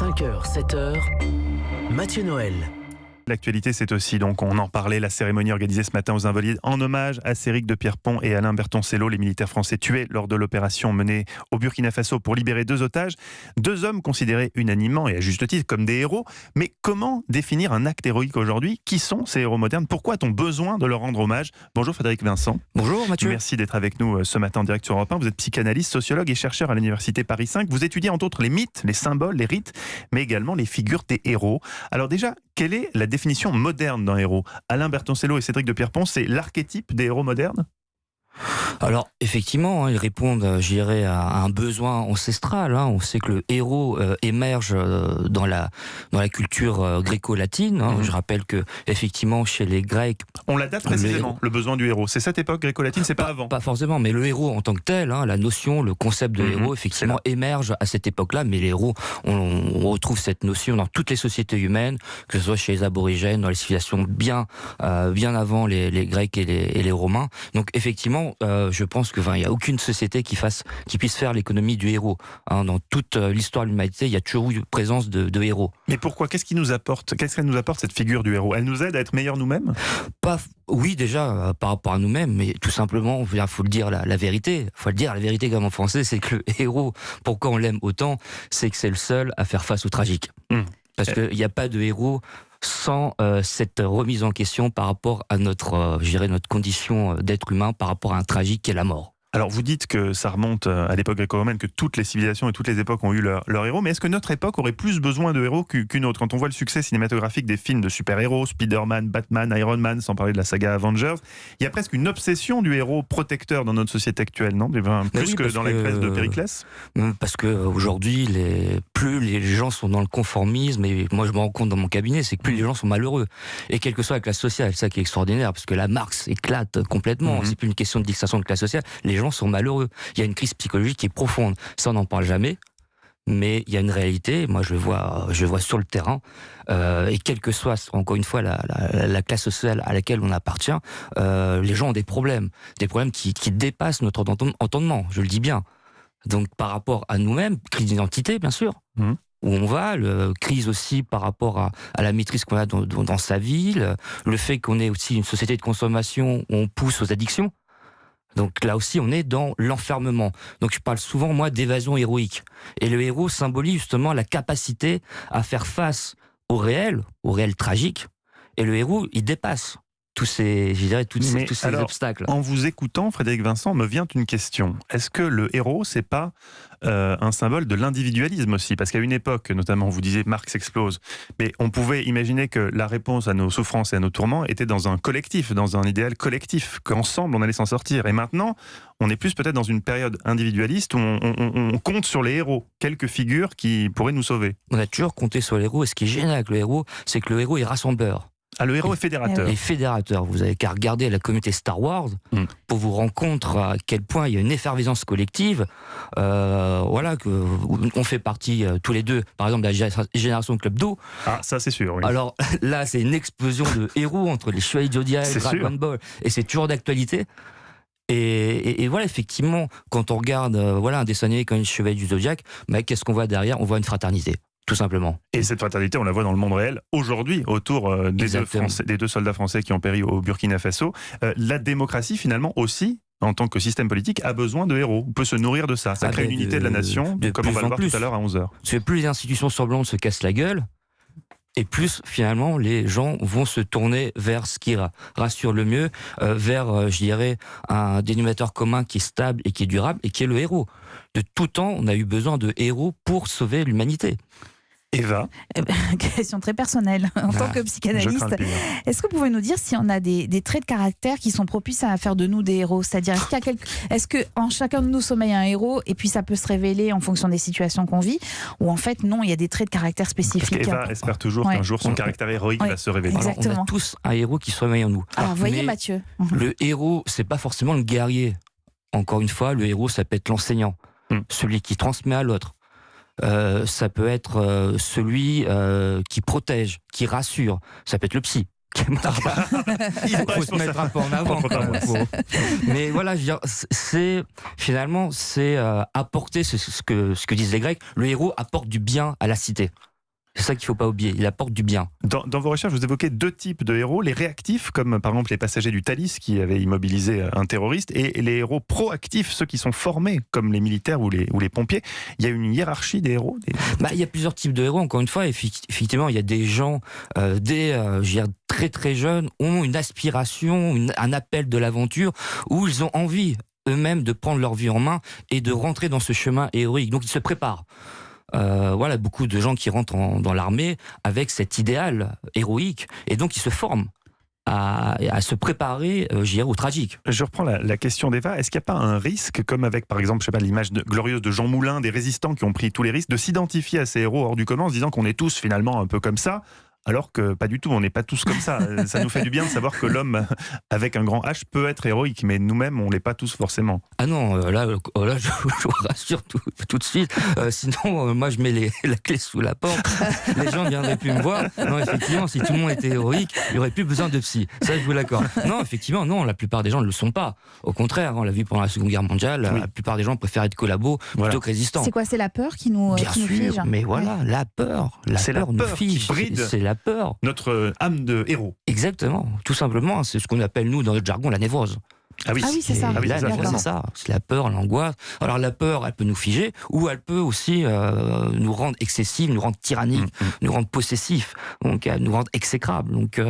5h, 7h, Mathieu Noël. L'actualité, c'est aussi, donc on en parlait, la cérémonie organisée ce matin aux Invalides en hommage à Céric de Pierrepont et Alain Bertoncello, les militaires français tués lors de l'opération menée au Burkina Faso pour libérer 2 otages. 2 hommes considérés unanimement et à juste titre comme des héros. Mais comment définir un acte héroïque aujourd'hui ? Qui sont ces héros modernes ? Pourquoi a-t-on besoin de leur rendre hommage ? Bonjour Frédéric Vincent. Bonjour Mathieu. Merci d'être avec nous ce matin en direct sur Europe 1. Vous êtes psychanalyste, sociologue et chercheur à l'université Paris 5. Vous étudiez entre autres les mythes, les symboles, les rites, mais également les figures des héros. Alors déjà, quelle est la définition moderne d'un héros ? Alain Bertoncello et Cédric de Pierrepont, c'est l'archétype des héros modernes ? Alors effectivement, ils répondent, je dirais, à un besoin ancestral. On sait que le héros émerge dans la culture gréco-latine. Je rappelle que effectivement chez les Grecs, on la date précisément, le besoin du héros. C'est cette époque gréco-latine, c'est pas avant. Pas forcément, mais le héros en tant que tel, la notion, le concept de héros, effectivement, émerge à cette époque-là. Mais les héros, on retrouve cette notion dans toutes les sociétés humaines, que ce soit chez les aborigènes, dans les civilisations bien avant les Grecs et les Romains. Donc effectivement, je pense qu'il n'y a aucune société qui puisse faire l'économie du héros. Dans toute l'histoire de l'humanité, il y a toujours eu présence de héros. Mais pourquoi ? Qu'est-ce qu'elle nous apporte cette figure du héros ? Elle nous aide à être meilleurs nous-mêmes ? Oui, déjà, par rapport à nous-mêmes, mais tout simplement, il faut le dire la vérité. Il faut le dire la vérité comme en français, c'est que le héros, pourquoi on l'aime autant, c'est que c'est le seul à faire face au tragique. Parce qu'il n'y a pas de héros sans cette remise en question par rapport à notre condition d'être humain, par rapport à un tragique qui est la mort. Alors vous dites que ça remonte à l'époque gréco-romaine, que toutes les civilisations et toutes les époques ont eu leur héros, mais est-ce que notre époque aurait plus besoin de héros qu'une autre ? Quand on voit le succès cinématographique des films de super-héros, Spider-Man, Batman, Iron Man, sans parler de la saga Avengers, il y a presque une obsession du héros protecteur dans notre société actuelle, non ? Plus que dans la Grèce de Périclès ? Parce qu'aujourd'hui, plus les gens sont dans le conformisme, et moi je me rends compte dans mon cabinet, c'est que plus les gens sont malheureux. Et quelle que soit la classe sociale, c'est ça qui est extraordinaire, parce que la Marx éclate complètement, c'est plus une question de distinction de classe sociale, les gens sont malheureux. Il y a une crise psychologique qui est profonde. Ça, on n'en parle jamais. Mais il y a une réalité, moi je vois sur le terrain, et quelle que soit, encore une fois, la classe sociale à laquelle on appartient, les gens ont des problèmes qui dépassent notre entendement, je le dis bien. Donc par rapport à nous-mêmes, crise d'identité, bien sûr, où on va, crise aussi par rapport à la maîtrise qu'on a dans sa vie, le fait qu'on ait aussi une société de consommation où on pousse aux addictions. Donc là aussi, on est dans l'enfermement. Donc je parle souvent, moi, d'évasion héroïque. Et le héros symbolise justement la capacité à faire face au réel tragique. Et le héros, il dépasse tous ces obstacles. En vous écoutant, Frédéric Vincent, me vient une question. Est-ce que le héros, c'est pas un symbole de l'individualisme aussi ? Parce qu'à une époque, notamment, vous disiez Marx explose, mais on pouvait imaginer que la réponse à nos souffrances et à nos tourments était dans un collectif, dans un idéal collectif, qu'ensemble on allait s'en sortir. Et maintenant, on est plus peut-être dans une période individualiste où on compte sur les héros, quelques figures qui pourraient nous sauver. On a toujours compté sur les héros, et ce qui est génial avec le héros, c'est que le héros est rassembleur. Le héros est fédérateur. Et fédérateur. Vous avez qu'à regarder la communauté Star Wars pour vous rendre compte à quel point il y a une effervescence collective. On fait partie tous les deux, par exemple, de la génération Club Do. Ah, ça c'est sûr. Oui. Alors là, c'est une explosion de héros entre les Chevaliers du Zodiac, Dragon Ball, et c'est toujours d'actualité. Et voilà, effectivement, quand on regarde un dessin animé comme les Chevaliers du Zodiac, qu'est-ce qu'on voit derrière ? On voit une fraternité. Tout simplement. Et cette fraternité, on la voit dans le monde réel aujourd'hui, autour des 2 soldats français qui ont péri au Burkina Faso. La démocratie, finalement, aussi, en tant que système politique, a besoin de héros. On peut se nourrir de ça. Ça crée une unité de la nation, comme on va le voir tout à l'heure à 11h. Plus les institutions semblantes se cassent la gueule, et plus, finalement, les gens vont se tourner vers ce qui rassure le mieux, vers, un dénominateur commun qui est stable et qui est durable, et qui est le héros. De tout temps, on a eu besoin de héros pour sauver l'humanité. Eva. Question très personnelle. En tant que psychanalyste, est-ce que vous pouvez nous dire si on a des traits de caractère qui sont propices à faire de nous des héros ? C'est-à-dire, est-ce que en chacun de nous sommeille un héros et puis ça peut se révéler en fonction des situations qu'on vit ? Ou en fait, non, il y a des traits de caractère spécifiques. Parce qu'Eva espère toujours qu'un jour son caractère héroïque va se révéler. Alors, on a tous un héros qui sommeille en nous. Alors, voyez Mathieu. Le héros, c'est pas forcément le guerrier. Encore une fois, le héros, ça peut être l'enseignant, celui qui transmet à l'autre. Ça peut être celui qui protège, qui rassure. Ça peut être le psy. Il faut se mettre un peu en avant. Mais voilà, je veux dire, c'est apporter ce que disent les Grecs. Le héros apporte du bien à la cité. C'est ça qu'il ne faut pas oublier. Il apporte du bien. Dans vos recherches, vous évoquez 2 types de héros. Les réactifs, comme par exemple les passagers du Thalys qui avaient immobilisé un terroriste, et les héros proactifs, ceux qui sont formés, comme les militaires ou les pompiers. Il y a une hiérarchie des héros Il y a plusieurs types de héros, encore une fois. Effectivement, il y a des gens, très très jeunes, ont une aspiration, un appel de l'aventure, où ils ont envie eux-mêmes de prendre leur vie en main et de rentrer dans ce chemin héroïque. Donc ils se préparent. Beaucoup de gens qui rentrent dans l'armée avec cet idéal héroïque, et donc ils se forment à se préparer au tragique. Je reprends la question d'Eva. Est-ce qu'il n'y a pas un risque, comme avec par exemple l'image glorieuse de Jean Moulin, des résistants qui ont pris tous les risques, de s'identifier à ces héros hors du commun en se disant qu'on est tous finalement un peu comme ça, alors que pas du tout, on n'est pas tous comme ça. Ça nous fait du bien de savoir que l'homme avec un grand H peut être héroïque, mais nous-mêmes, on ne l'est pas tous forcément. Ah non, là je vous rassure tout de suite. Sinon, moi, je mets la clé sous la porte. Les gens ne viendraient plus me voir. Non, effectivement, si tout le monde était héroïque, il n'y aurait plus besoin de psy. Ça, je vous l'accorde. Non, effectivement, non, la plupart des gens ne le sont pas. Au contraire, on l'a vu pendant la Seconde Guerre mondiale, la plupart des gens préfèrent être collabos plutôt que résistants. C'est quoi? C'est la peur qui nous fige? Mais voilà, la peur. C'est la peur nous fige. qui bride. C'est la peur. Notre âme de héros. Exactement. Tout simplement, c'est ce qu'on appelle, nous, dans notre jargon, la névrose. Ah oui, c'est ça. C'est ça. C'est la peur, l'angoisse. Alors la peur, elle peut nous figer, ou elle peut aussi nous rendre excessifs, nous rendre tyranniques, nous rendre possessifs, donc nous rendre exécrables. Donc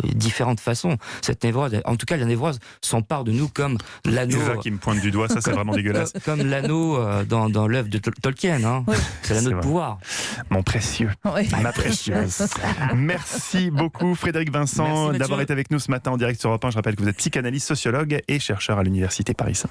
différentes façons. Cette névrose, en tout cas, la névrose s'empare de nous comme l'anneau. Eva qui me pointe du doigt, ça c'est vraiment dégueulasse. Comme l'anneau dans l'œuvre de Tolkien. Hein. Oui. C'est l'anneau de pouvoir. Mon précieux, ma précieuse. Merci beaucoup Frédéric Vincent d'avoir été avec nous ce matin en direct sur Europe 1. Je rappelle que vous êtes psychanalyste, sociologue et chercheur à l'Université Paris 5.